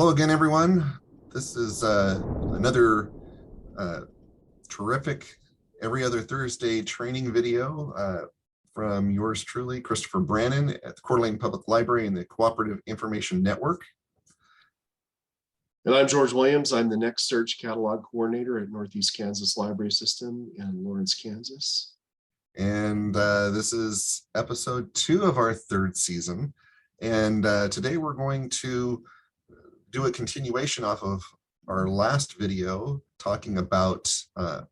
Hello again, everyone. This is another uh, terrific every other Thursday training video from yours truly, Christopher Brannon at the Coeur d'Alene Public Library and the Cooperative Information Network. And I'm George Williams. I'm the Next Search Catalog Coordinator at Northeast Kansas Library System in Lawrence, Kansas. And this is episode 2 of our 3rd season. And today we're going to do a continuation off of our last video talking about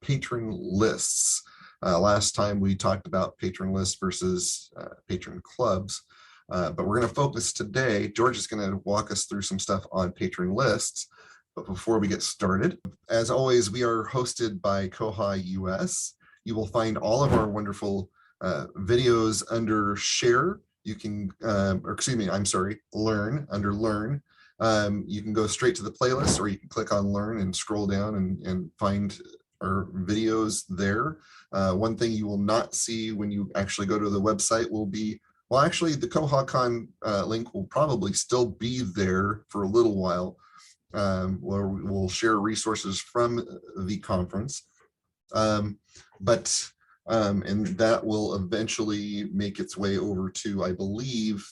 patron lists. Last time we talked about patron lists versus patron clubs, but we're going to focus today. George is going to walk us through some stuff on patron lists. But before we get started, as always, we are hosted by koha-US. You will find all of our wonderful videos under share. You can, or excuse me, I'm sorry, learn, under learn. You can go straight to the playlist, or you can click on learn and scroll down and find our videos there. One thing you will not see when you actually go to the website will be, well, actually the KohaCon link will probably still be there for a little while, where we'll share resources from the conference. And that will eventually make its way over to, I believe,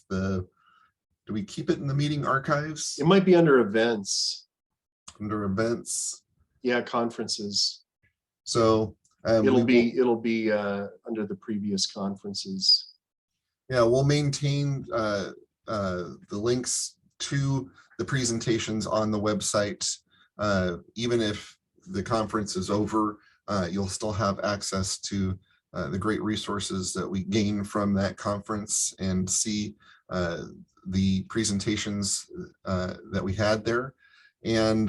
do we keep it in the meeting archives? It might be under events. Under events. Yeah, conferences. So it'll be under the previous conferences. Yeah, we'll maintain the links to the presentations on the website. Even if the conference is over, you'll still have access to the great resources that we gain from that conference and see the presentations that we had there. And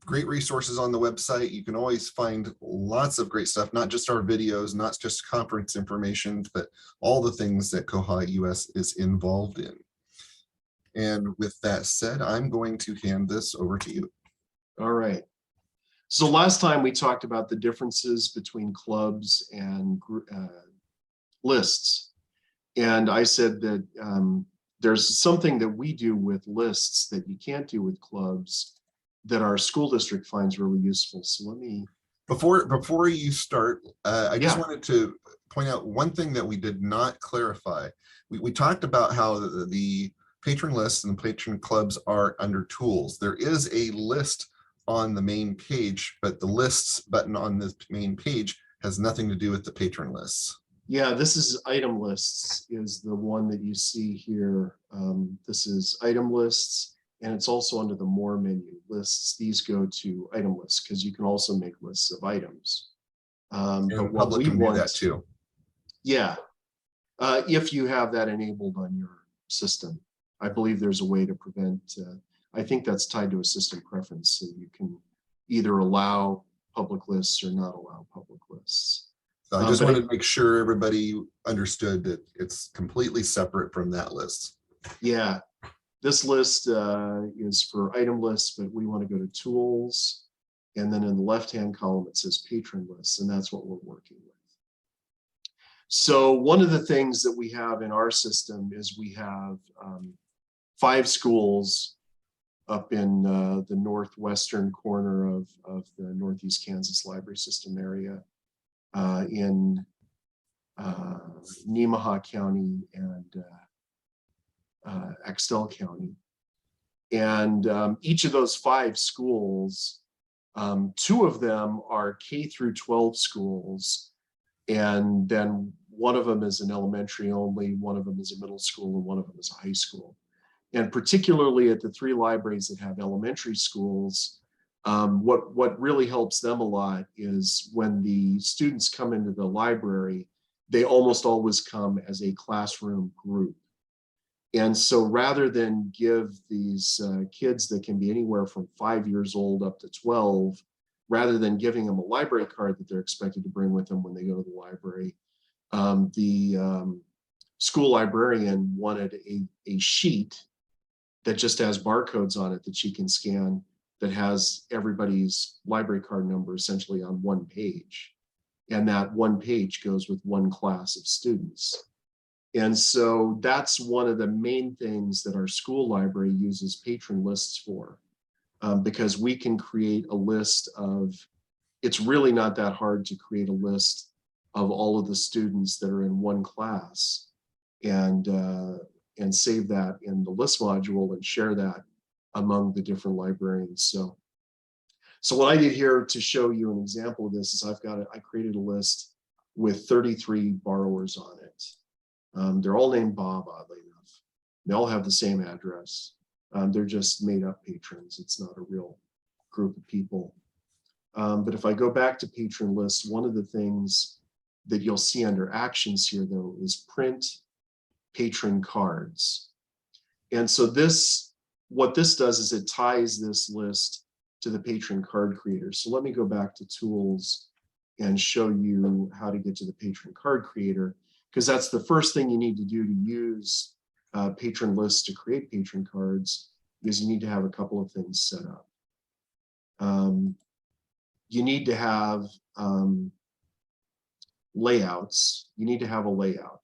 great resources on the website. You can always find lots of great stuff, not just our videos, not just conference information, but all the things that koha-US is involved in. And with that said, I'm going to hand this over to you. All right. So last time we talked about the differences between clubs and lists. And I said that there's something that we do with lists that you can't do with clubs that our school district finds really useful. So let me... Before you start, I just wanted to point out one thing that we did not clarify. We talked about how the patron lists and patron clubs are under tools. There is a list on the main page, but the lists button on this main page has nothing to do with the patron lists. Yeah, this is item lists is the one that you see here. This is item lists, and it's also under the more menu lists. These go to item lists because you can also make lists of items. But what we want, do that too. Yeah, if you have that enabled on your system. I believe there's a way to prevent, I think that's tied to a system preference, so you can either allow public lists or not allow public lists. So I just wanted to make sure everybody understood that it's completely separate from that list. Yeah, this list is for item lists, but we want to go to tools. And then in the left-hand column, it says patron lists, and that's what we're working with. So one of the things that we have in our system is we have 5 schools up in the northwestern corner of the Northeast Kansas Library System area. In Nemaha County and Axtell County. And each of those 5 schools, 2 of them are K through 12 schools, and then one of them is an elementary only, one of them is a middle school, and one of them is a high school. And particularly at the 3 libraries that have elementary schools, what really helps them a lot is when the students come into the library, they almost always come as a classroom group. And so rather than give these kids that can be anywhere from 5 years old up to 12, rather than giving them a library card that they're expected to bring with them when they go to the library, the school librarian wanted a sheet that just has barcodes on it that she can scan, that has everybody's library card number essentially on one page. And that one page goes with one class of students. And so that's one of the main things that our school library uses patron lists for, because we can create a list of, it's really not that hard to create a list of all of the students that are in one class, and save that in the list module and share that among the different librarians. So what I did here to show you an example of this is I created a list with 33 borrowers on it. They're all named Bob, oddly enough. They all have the same address. They're just made up patrons. It's not a real group of people. But if I go back to patron lists, one of the things that you'll see under actions here, though, is print patron cards. And so what this does is it ties this list to the patron card creator. So let me go back to tools and show you how to get to the patron card creator, because that's the first thing you need to do to use patron lists to create patron cards, is you need to have a couple of things set up. You need to have layouts. You need to have a layout.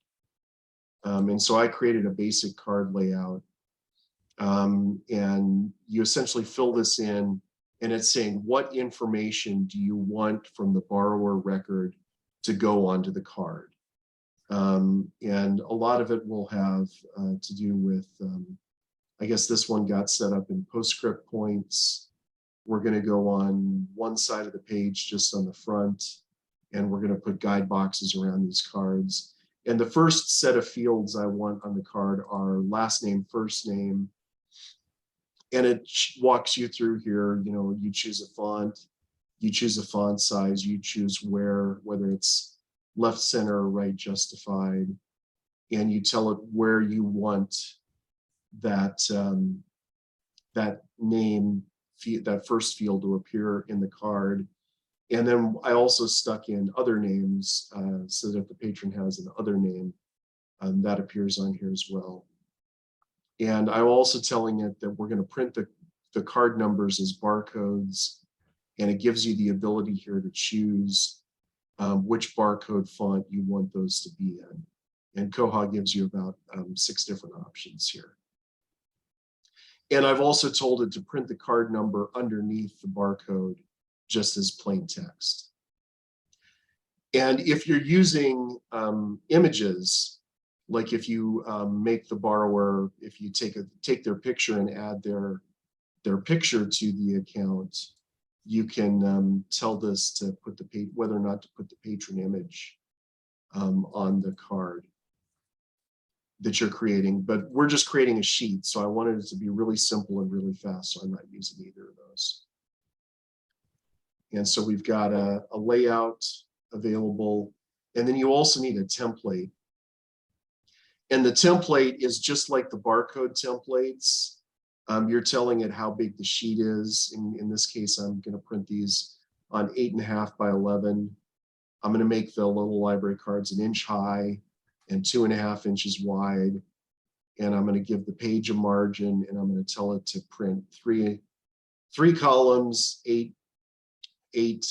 And so I created a basic card layout, and you essentially fill this in, and it's saying, what information do you want from the borrower record to go onto the card? And a lot of it will have to do with, I guess this one got set up in postscript points. We're going to go on one side of the page, just on the front, and we're going to put guide boxes around these cards. And the first set of fields I want on the card are last name, first name. And it walks you through here, you know, you choose a font, you choose a font size, you choose whether it's left, center, or right justified, and you tell it where you want that, that name, that first field to appear in the card. And then I also stuck in other names so that the patron has an other name that appears on here as well. And I'm also telling it that we're going to print the card numbers as barcodes, and it gives you the ability here to choose which barcode font you want those to be in. And Koha gives you about 6 different options here. And I've also told it to print the card number underneath the barcode, just as plain text. And if you're using images, like if you make the borrower, if you take their picture and add their picture to the account, you can tell this to put whether or not to put the patron image on the card that you're creating. But we're just creating a sheet, so I wanted it to be really simple and really fast, so I'm not using either of those. And so we've got a layout available, and then you also need a template. And the template is just like the barcode templates. You're telling it how big the sheet is. In this case, I'm going to print these on 8.5 by 11. I'm going to make the little library cards 1 inch high and 2.5 inches wide. And I'm going to give the page a margin, and I'm going to tell it to print three columns, eight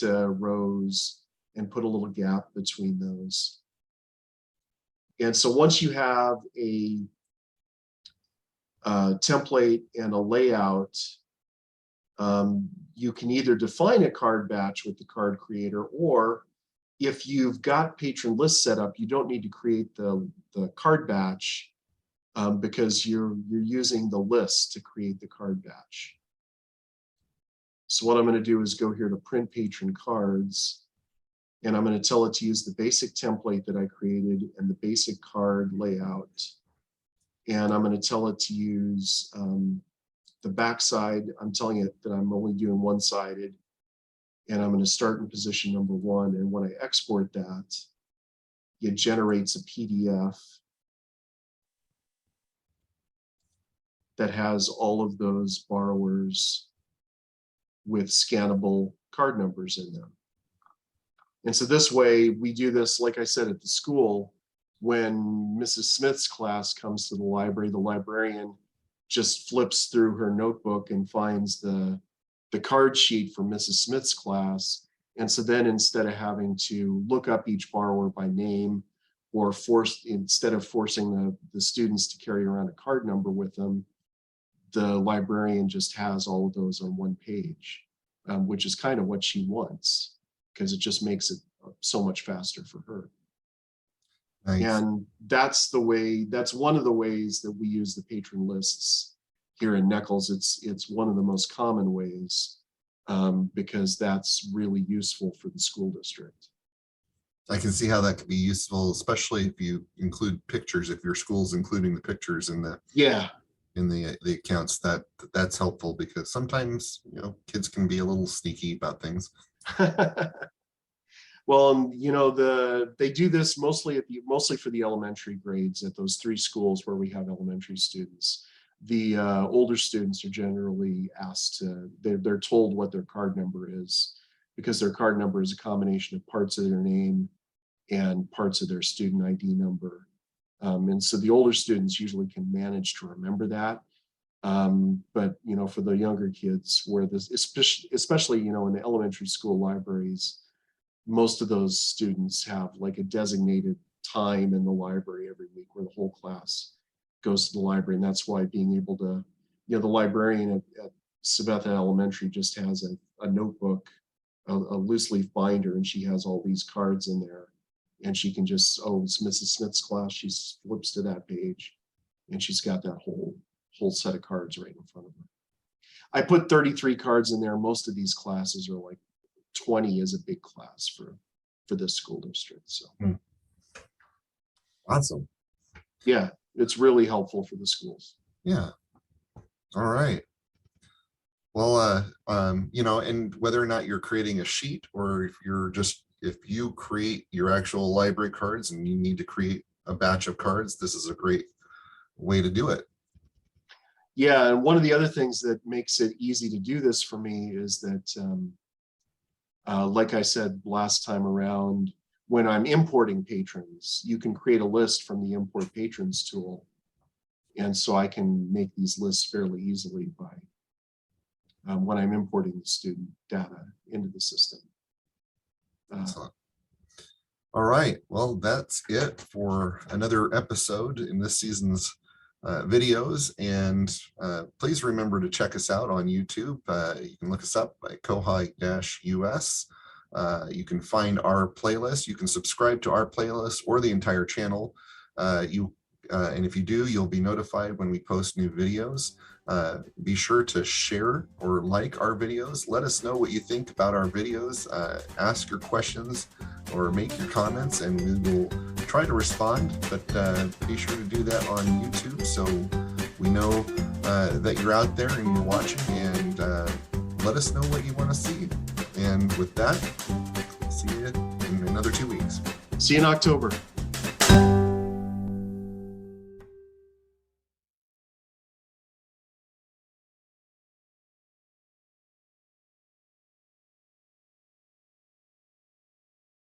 rows, and put a little gap between those. And so once you have a template and a layout, you can either define a card batch with the card creator, or if you've got patron list set up, you don't need to create the card batch because you're using the list to create the card batch. So what I'm going to do is go here to print patron cards, and I'm going to tell it to use the basic template that I created and the basic card layout. And I'm going to tell it to use the backside. I'm telling it that I'm only doing one-sided, and I'm going to start in position number 1. And when I export that, it generates a PDF that has all of those borrowers with scannable card numbers in them. And so this way, we do this, like I said, at the school. When Mrs. Smith's class comes to the library, the librarian just flips through her notebook and finds the card sheet for Mrs. Smith's class. And so then instead of having to look up each borrower by name or instead of forcing the students to carry around a card number with them, the librarian just has all of those on one page, which is kind of what she wants, because it just makes it so much faster for her. Nice. And that's one of the ways that we use the patron lists here in Nichols. It's one of the most common ways, because that's really useful for the school district. I can see how that could be useful, especially if you include pictures, if your school's including the pictures in the the accounts. That's helpful, because sometimes, you know, kids can be a little sneaky about things. Well, you know, they do this mostly for the elementary grades at those 3 schools where we have elementary students. The older students are generally asked they're told what their card number is, because their card number is a combination of parts of their name and parts of their student ID number. And so the older students usually can manage to remember that. But, you know, for the younger kids, where this, especially, you know, in the elementary school libraries, most of those students have like a designated time in the library every week where the whole class goes to the library. And that's why being able to, you know, the librarian at Sabetha Elementary just has a notebook, a loose leaf binder, and she has all these cards in there. And she can just, oh, it's Mrs. Smith's class. She flips to that page and she's got that whole set of cards right in front of her. I put 33 cards in there. Most of these classes are like 20 is a big class for this school district. So Awesome. Yeah, it's really helpful for the schools. Yeah. All right. Well, you know, and whether or not you're creating a sheet, or if you create your actual library cards and you need to create a batch of cards, this is a great way to do it. Yeah, and one of the other things that makes it easy to do this for me is that, like I said last time around, when I'm importing patrons, you can create a list from the import patrons tool. And so I can make these lists fairly easily by when I'm importing the student data into the system. Excellent. All right, well, that's it for another episode in this season's videos. And please remember to check us out on YouTube. You can look us up by koha-US. You can find our playlist. You can subscribe to our playlist or the entire channel. And if you do, you'll be notified when we post new videos. Be sure to share or like our videos. Let us know what you think about our videos. Ask your questions or make your comments, and we will try to respond. But be sure to do that on YouTube, so we know that you're out there and you're watching, and let us know what you want to see. And with that, see you in another 2 weeks. See you in October.